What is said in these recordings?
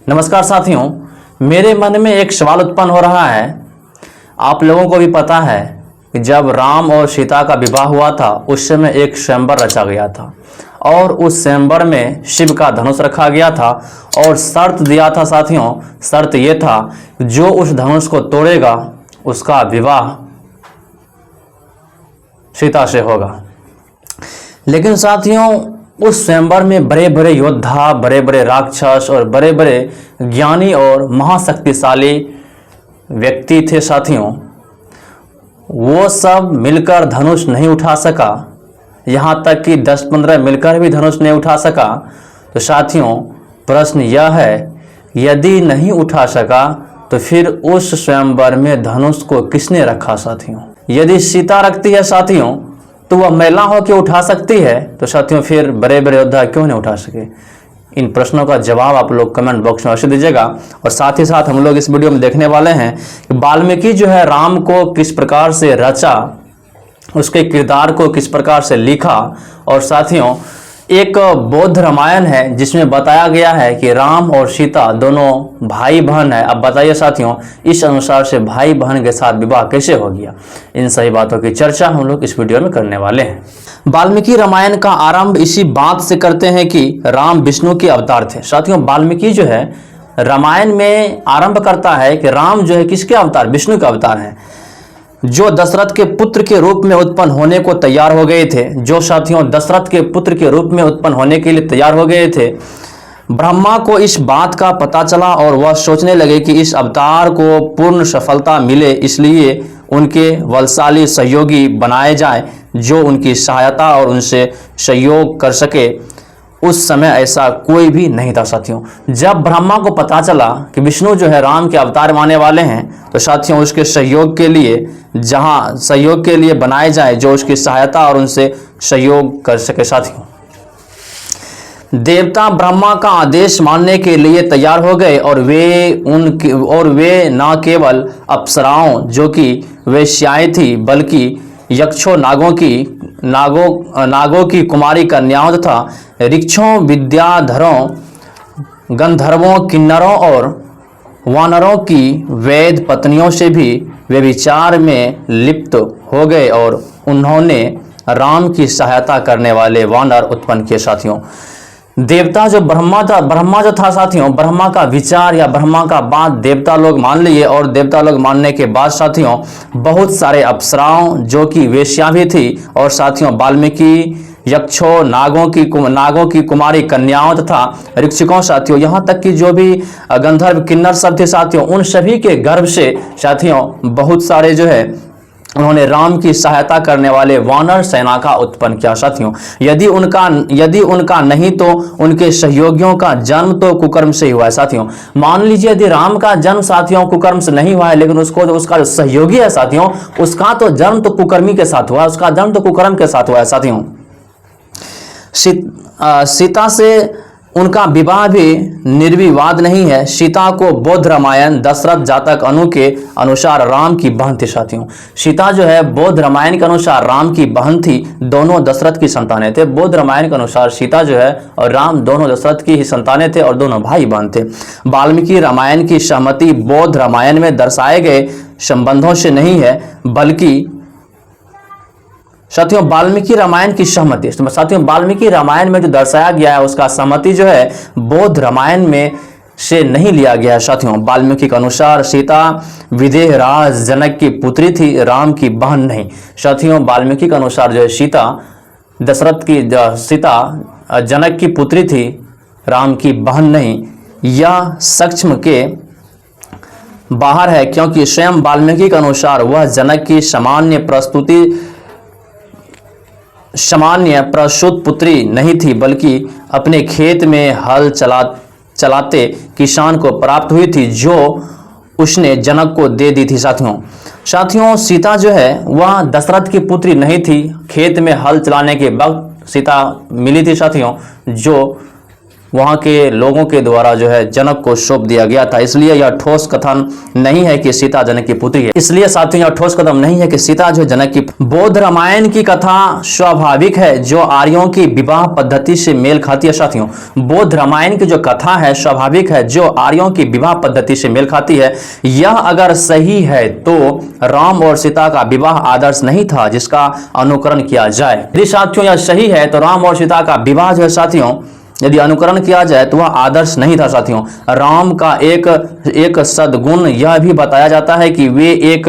नमस्कार साथियों, मेरे मन में एक सवाल उत्पन्न हो रहा है। आप लोगों को भी पता है कि जब राम और सीता का विवाह हुआ था उस समय एक स्वयंवर रचा गया था और उस स्वयंवर में शिव का धनुष रखा गया था और शर्त दिया था साथियों। शर्त ये था जो उस धनुष को तोड़ेगा उसका विवाह सीता से होगा। लेकिन साथियों उस स्वयंवर में बड़े बड़े योद्धा, बड़े बड़े राक्षस और बड़े बड़े ज्ञानी और महाशक्तिशाली व्यक्ति थे साथियों। वो सब मिलकर धनुष नहीं उठा सका, यहाँ तक कि 10-15 मिलकर भी धनुष नहीं उठा सका। तो साथियों प्रश्न यह है, यदि नहीं उठा सका तो फिर उस स्वयंवर में धनुष को किसने रखा साथियों? यदि सीता रखती है साथियों तो वह महिला होकर उठा सकती है, तो साथियों फिर बड़े बड़े योद्धा क्यों नहीं उठा सके? इन प्रश्नों का जवाब आप लोग कमेंट बॉक्स में अवश्य दीजिएगा। और साथ ही साथ हम लोग इस वीडियो में देखने वाले हैं कि वाल्मीकि जो है राम को किस प्रकार से रचा, उसके किरदार को किस प्रकार से लिखा। और साथियों एक बौद्ध रामायण है जिसमें बताया गया है कि राम और सीता दोनों भाई बहन है। अब बताइए साथियों इस अनुसार से भाई बहन के साथ विवाह कैसे हो गया? इन सही बातों की चर्चा हम लोग इस वीडियो में करने वाले हैं। वाल्मीकि रामायण का आरंभ इसी बात से करते हैं कि राम विष्णु के अवतार थे। साथियों वाल्मीकि जो है रामायण में आरंभ करता है कि राम जो है किसके अवतार? विष्णु के अवतार हैं, जो दशरथ के पुत्र के रूप में उत्पन्न होने को तैयार हो गए थे। जो साथियों दशरथ के पुत्र के रूप में उत्पन्न होने के लिए तैयार हो गए थे। ब्रह्मा को इस बात का पता चला और वह सोचने लगे कि इस अवतार को पूर्ण सफलता मिले, इसलिए उनके बलशाली सहयोगी बनाए जाएं जो उनकी सहायता और उनसे सहयोग कर सके। उस समय ऐसा कोई भी नहीं था साथियों। जब ब्रह्मा को पता चला कि विष्णु जो है राम के अवतार माने वाले हैं, तो साथियों उसके सहयोग के लिए बनाए जाए जो उसकी सहायता और उनसे सहयोग कर सके। साथियों देवता ब्रह्मा का आदेश मानने के लिए तैयार हो गए और वे न केवल अप्सराओं जो कि वेश्याएं थी बल्कि यक्षों, नागों की कुमारी कन्याओं तथा ऋक्षों, विद्याधरों, गंधर्वों, किन्नरों और वानरों की वैद पत्नियों से भी वे विचार में लिप्त हो गए और उन्होंने राम की सहायता करने वाले वानर उत्पन्न किए। साथियों देवता जो ब्रह्मा जो था साथियों, ब्रह्मा का विचार या ब्रह्मा का बात देवता लोग मान लिए और देवता लोग मानने के बाद साथियों बहुत सारे अप्सराओं जो कि वेश्या भी थी और साथियों वाल्मीकि यक्षों, नागों की कुमारी कन्याओं तथा ऋक्षिकों साथियों, यहाँ तक कि जो भी गंधर्व किन्नर सब थे साथियों, उन सभी के गर्भ से साथियों बहुत सारे जो है उन्होंने राम की सहायता करने वाले वानर सेना का उत्पन्न किया। साथियों यदि उनका नहीं तो उनके सहयोगियों का जन्म तो कुकर्म से ही हुआ है। साथियों मान लीजिए यदि राम का जन्म साथियों कुकर्म से नहीं हुआ है, लेकिन उसका जो सहयोगी है साथियों उसका तो जन्म तो कुकर्मी के साथ हुआ है, उसका जन्म तो कुकर्म के साथ हुआ है। साथियों सीता से उनका विवाह भी निर्विवाद नहीं है। सीता को बौद्ध रामायण दशरथ जातक अनु के अनुसार राम की बहन थी। साथियों सीता जो है बौद्ध रामायण के अनुसार राम की बहन थी, दोनों दशरथ की संतानें थे। बौद्ध रामायण के अनुसार सीता जो है और राम दोनों दशरथ की ही संतानें थे और दोनों भाई बहन थे। वाल्मीकि रामायण की सहमति बौद्ध रामायण में दर्शाए गए संबंधों से नहीं है बल्कि साथियों वाल्मीकि रामायण की सहमति, साथियों वाल्मीकि रामायण में जो दर्शाया गया है उसका सहमति जो है बौद्ध रामायण में से नहीं लिया गया है। साथियों वाल्मीकि के अनुसार सीता विदेह राज जनक की पुत्री थी, राम की बहन नहीं। साथियों वाल्मीकि के अनुसार जो है सीता जनक की पुत्री थी, राम की बहन नहीं। यह सक्षम के बाहर है क्योंकि स्वयं वाल्मीकि के अनुसार वह जनक की सामान्य प्रसूत पुत्री नहीं थी बल्कि अपने खेत में हल चलाते किसान को प्राप्त हुई थी जो उसने जनक को दे दी थी। साथियों सीता जो है वह दशरथ की पुत्री नहीं थी, खेत में हल चलाने के वक्त सीता मिली थी साथियों, जो वहाँ के लोगों के द्वारा जो है जनक को सौंप दिया गया था। इसलिए यह ठोस कथन नहीं है कि सीता जनक की पुत्री है। इसलिए साथियों यह ठोस कथन नहीं है कि सीता जो जनक की। बौद्ध रामायण की कथा स्वाभाविक है जो आर्यों की विवाह पद्धति से मेल खाती है। साथियों बौद्ध रामायण की जो कथा है स्वाभाविक है जो आर्यों की विवाह पद्धति से मेल खाती है। यह अगर सही है तो राम और सीता का विवाह आदर्श नहीं था जिसका अनुकरण किया जाए। यदि साथियों यह सही है तो राम और सीता का विवाह जो है साथियों यदि अनुकरण किया जाए तो वह आदर्श नहीं था। साथियों राम का एक सद्गुण यह भी बताया जाता है कि वे एक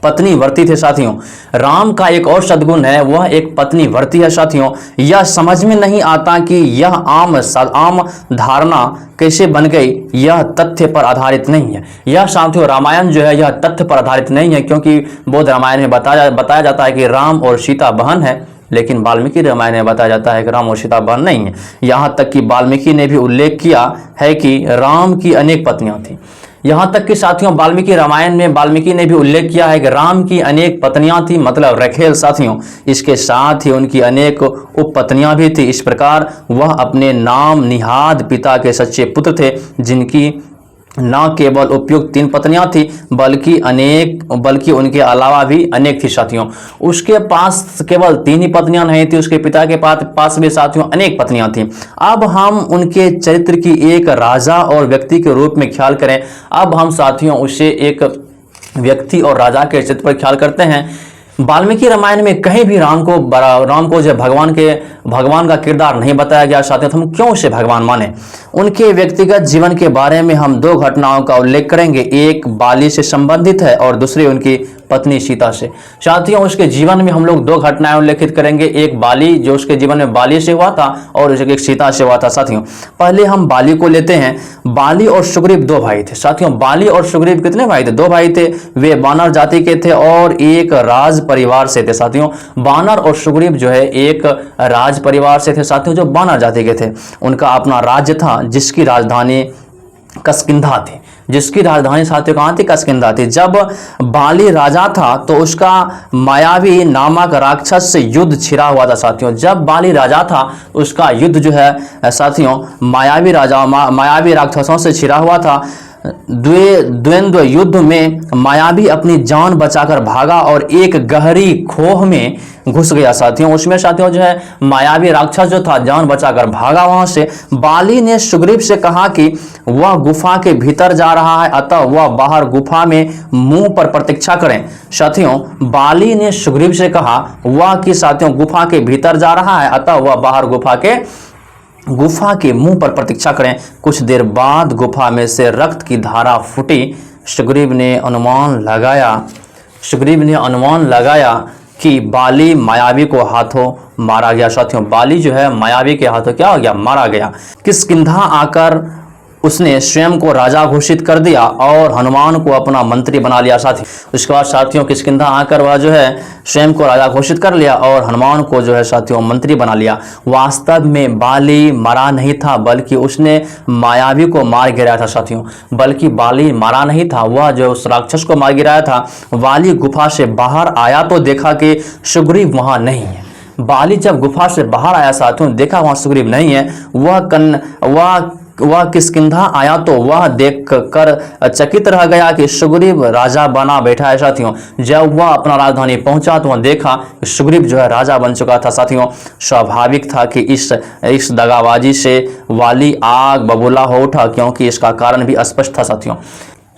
पत्नी व्रती थे। साथियों राम का एक और सद्गुण है वह एक पत्नी व्रती है। साथियों यह समझ में नहीं आता कि यह आम धारणा कैसे बन गई। यह तथ्य पर आधारित नहीं है। यह साथियों रामायण जो है यह तथ्य पर आधारित नहीं है क्योंकि बौद्ध रामायण में बताया जाता है कि राम और सीता बहन है, लेकिन वाल्मीकि रामायण में बताया जाता है कि राम और सीता बहन नहीं है। यहाँ तक कि वाल्मीकि ने भी उल्लेख किया है कि राम की अनेक पत्नियां थीं। यहाँ तक कि साथियों वाल्मीकि रामायण में वाल्मीकि ने भी उल्लेख किया है कि राम की अनेक पत्नियां थी, मतलब रखेल। साथियों इसके साथ ही उनकी अनेक उपपत्नियां भी थी। इस प्रकार वह अपने नाम निहाद पिता के सच्चे पुत्र थे जिनकी न केवल उपयुक्त 3 पत्नियां थी बल्कि उनके अलावा भी अनेक थी। साथियों उसके पास केवल 3 ही पत्नियां नहीं थी, उसके पिता के पास भी साथियों अनेक पत्नियां थी। अब हम उनके चरित्र की एक राजा और व्यक्ति के रूप में ख्याल करें। अब हम साथियों उसे एक व्यक्ति और राजा के चरित्र पर ख्याल करते हैं। वाल्मीकि रामायण में कहीं भी राम को जो भगवान का किरदार नहीं बताया गया। साथियों हम क्यों उसे भगवान माने। उनके व्यक्तिगत जीवन के बारे में हम 2 घटनाओं का उल्लेख करेंगे, एक बाली से संबंधित है और दूसरी उनकी पत्नी सीता से। साथियों उसके जीवन में हम लोग 2 घटनाएं उल्लेखित करेंगे, एक बाली जो उसके जीवन में बाली से हुआ था और एक सीता से हुआ था। साथियों पहले हम बाली को लेते हैं। बाली और सुग्रीव 2 भाई थे। साथियों बाली और सुग्रीव कितने भाई थे? 2 भाई थे। वे वानर जाति के थे और एक राज परिवार से थे। साथियों वानर और सुग्रीव जो है एक राज परिवार से थे। साथियों जो वानर जाति के थे उनका अपना राज्य था जिसकी राजधानी किष्किंधा थी। जिसकी राजधानी साथियों कहाँ थी? किष्किंधा थी। जब बाली राजा था तो उसका मायावी नामक राक्षस से युद्ध छिड़ा हुआ था। साथियों जब बाली राजा था उसका युद्ध जो है साथियों मायावी राक्षसों से छिड़ा हुआ था। द्वंद्व युद्ध में मायावी अपनी जान बचाकर भागा और एक गहरी खोह में घुस गया। साथियों उसमें साथियों जो है मायावी राक्षस जो था जान बचाकर भागा वहां से। बाली ने सुग्रीव से कहा कि वह गुफा के भीतर जा रहा है, अतः वह बाहर गुफा में मुंह पर प्रतीक्षा करें। साथियों बाली ने सुग्रीव से कहा वह कि साथियों गुफा के भीतर जा रहा है, अतः वह बाहर गुफा के मुंह पर प्रतीक्षा करें। कुछ देर बाद गुफा में से रक्त की धारा फूटी। सुग्रीव ने अनुमान लगाया कि बाली मायावी को हाथों मारा गया। साथियों बाली जो है मायावी के हाथों क्या हो गया? मारा गया। किष्किंधा आकर उसने स्वयं को राजा घोषित कर दिया और हनुमान को अपना मंत्री बना लिया। साथी उसके बाद साथियों किष्किंधा आकर वह जो है स्वयं को राजा घोषित कर लिया और हनुमान को जो है साथियों मंत्री बना लिया। वास्तव में बाली मरा नहीं था बल्कि उसने मायावी को मार गिराया था। साथियों बल्कि बाली मरा नहीं था, वह जो उस राक्षस को मार गिराया था। बाली गुफा से बाहर आया तो देखा कि सुग्रीव वहां नहीं है। बाली जब गुफा से बाहर आया साथियों देखा वहां सुग्रीव नहीं है। वह किष्किंधा आया तो वह देखकर चकित रह गया कि सुग्रीव राजा बना बैठा है। साथियों जब वह अपना राजधानी पहुंचा तो वह देखा कि सुग्रीव जो है राजा बन चुका था। साथियों स्वाभाविक था कि इस दगाबाजी से वाली आग बबूला हो उठा क्योंकि इसका कारण भी स्पष्ट था।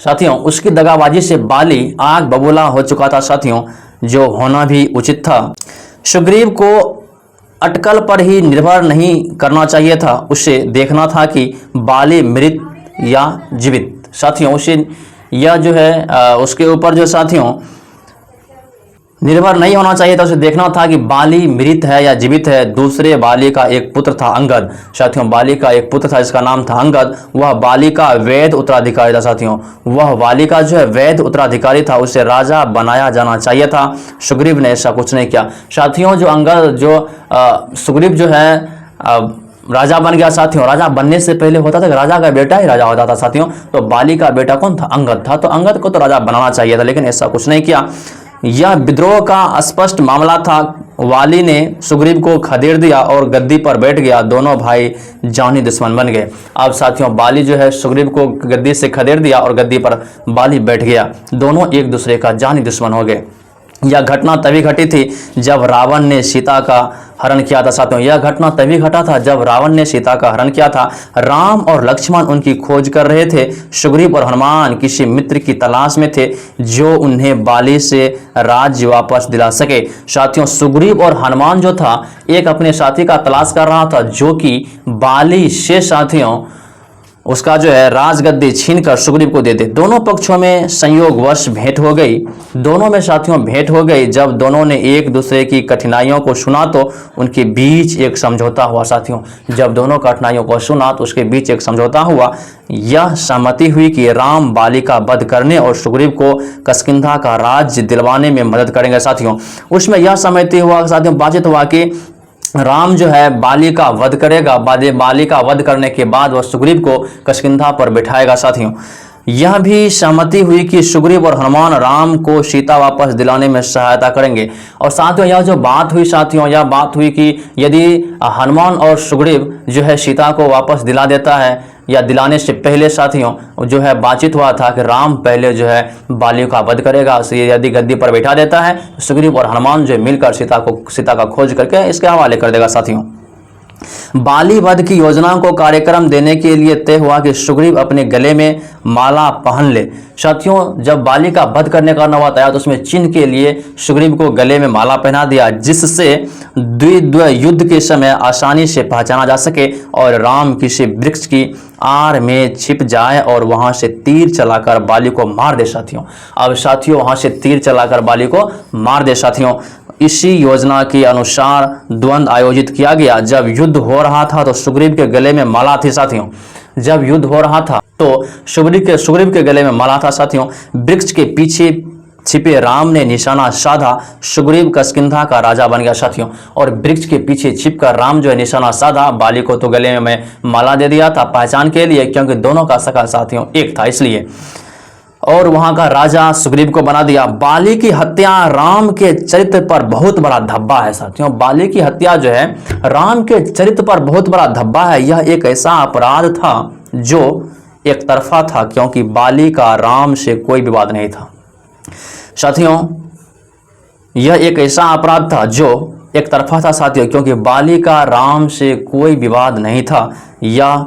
साथियों उसकी दगाबाजी से बाली आग बबूला हो चुका था। साथियों जो होना भी उचित था। सुग्रीव को अटकल पर ही निर्भर नहीं करना चाहिए था, उसे देखना था कि बाली मृत या जीवित। साथियों उसे यह जो है उसके ऊपर जो साथियों निर्भर नहीं होना चाहिए था, उसे देखना था कि बाली मृत है या जीवित है। दूसरे बाली का एक पुत्र था अंगद। साथियों बाली का एक पुत्र था जिसका नाम था अंगद। वह बाली का वैध उत्तराधिकारी था। साथियों वह बाली का जो है वैध उत्तराधिकारी था, उसे राजा बनाया जाना चाहिए था। सुग्रीव ने ऐसा कुछ नहीं किया। साथियों जो अंगद सुग्रीव जो है राजा बन गया। साथियों राजा बनने से पहले होता था कि राजा का बेटा ही राजा होता था। साथियों तो बाली का बेटा कौन था? अंगद था। तो अंगद को तो राजा बनाना चाहिए था, लेकिन ऐसा कुछ नहीं किया। यह विद्रोह का स्पष्ट मामला था वाली ने सुग्रीव को खदेड़ दिया और गद्दी पर बैठ गया। दोनों भाई जानी दुश्मन बन गए। अब साथियों बाली जो है सुग्रीव को गद्दी से खदेड़ दिया और गद्दी पर बाली बैठ गया। दोनों एक दूसरे का जानी दुश्मन हो गए। यह घटना तभी घटी थी जब रावण ने सीता का हरण किया था। साथियों यह घटना तभी घटा था जब रावण ने सीता का हरण किया था। राम और लक्ष्मण उनकी खोज कर रहे थे। सुग्रीव और हनुमान किसी मित्र की तलाश में थे जो उन्हें बाली से राज्य वापस दिला सके। साथियों सुग्रीव और हनुमान जो था एक अपने साथी का तलाश कर रहा था जो कि बाली से साथियों उसका जो है राजगद्दी छीनकर सुग्रीव को दे दे। दोनों पक्षों में संयोगवश भेंट हो गई। दोनों में साथियों भेंट हो गई। जब दोनों ने एक दूसरे की कठिनाइयों को सुना तो उनके बीच एक समझौता हुआ। साथियों जब दोनों कठिनाइयों को सुना तो उसके बीच एक समझौता हुआ। यह सहमति हुई कि राम बाली का वध करने और सुग्रीव को किष्किंधा का राज्य दिलवाने में मदद करेंगे। साथियों उसमें यह सहमति हुआ, साथियों बातचीत हुआ कि राम जो है बाली का वध करेगा। बाली का वध करने के बाद वह सुग्रीव को किष्किंधा पर बिठाएगा। साथियों यह भी सहमति हुई कि सुग्रीव और हनुमान राम को सीता वापस दिलाने में सहायता करेंगे। और साथियों यह जो बात हुई साथियों यह बात हुई कि यदि हनुमान और सुग्रीव जो है सीता को वापस दिला देता है या दिलाने से पहले साथियों जो है बातचीत हुआ था कि राम पहले जो है बाली का वध करेगा। उसे यदि गद्दी पर बैठा देता है सुग्रीव और हनुमान जो मिलकर सीता का खोज करके इसके हवाले कर देगा। साथियों बाली वध की योजना को कार्यक्रम देने के लिए तय हुआ कि सुग्रीव अपने गले में माला पहन ले। साथियों जब बाली का वध करने का नौबत आया तो उसमें चिन्ह के लिए सुग्रीव को गले में माला पहना दिया जिससे द्वंद्व युद्ध के समय आसानी से पहचाना जा सके और राम किसी वृक्ष की आड़ में छिप जाए और वहां से तीर चलाकर बाली को मार दे। साथियों अब साथियों वहां से तीर चलाकर बाली को मार दे। साथियों इसी योजना के अनुसार द्वंद्व आयोजित किया गया। जब युद्ध हो रहा था तो सुग्रीव के गले में माला थी। साथियों जब युद्ध हो रहा था तो सुग्रीव के गले में माला था। साथियों वृक्ष के पीछे छिपे राम ने निशाना साधा। सुग्रीव किष्किंधा का राजा बन गया। साथियों और वृक्ष के पीछे छिपकर राम जो है निशाना साधा। बाली को तो गले में माला दे दिया था पहचान के लिए क्योंकि दोनों का सगा साथियों एक था इसलिए। और वहां का राजा सुग्रीव को बना दिया। बाली की हत्या राम के चरित्र पर बहुत बड़ा धब्बा है। साथियों बाली की हत्या जो है राम के चरित्र पर बहुत बड़ा धब्बा है। यह एक ऐसा अपराध था जो एक तरफा था क्योंकि बाली का राम से कोई विवाद नहीं था। साथियों यह एक ऐसा अपराध था जो एक तरफा था साथियों क्योंकि बाली का राम से कोई विवाद नहीं था। यह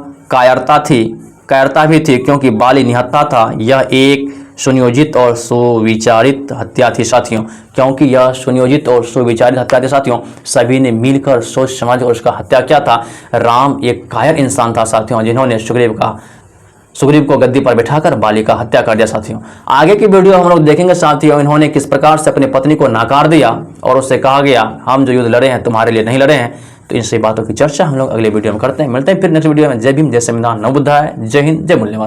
कायरता भी थी क्योंकि बाली निहत्था था। यह एक सुनियोजित और सुविचारित हत्या थी। साथियों क्योंकि यह सुनियोजित और सुविचारित हत्या थी। साथियों सभी ने मिलकर सोच समझ और उसका हत्या किया था। राम एक कायर इंसान था साथियों जिन्होंने सुग्रीव को गद्दी पर बिठाकर बाली का हत्या कर दिया। साथियों आगे की वीडियो हम लोग देखेंगे साथियों इन्होंने किस प्रकार से अपनी पत्नी को नकार दिया और उससे कहा गया हम जो युद्ध लड़े हैं तुम्हारे लिए नहीं लड़े हैं। तो इन सभी बातों की चर्चा हम लोग अगले वीडियो में करते हैं। मिलते हैं फिर नेक्स्ट वीडियो में। जय भीम जय संविधान नमो बुद्धाय। जय हिंद जय मूल्यवान।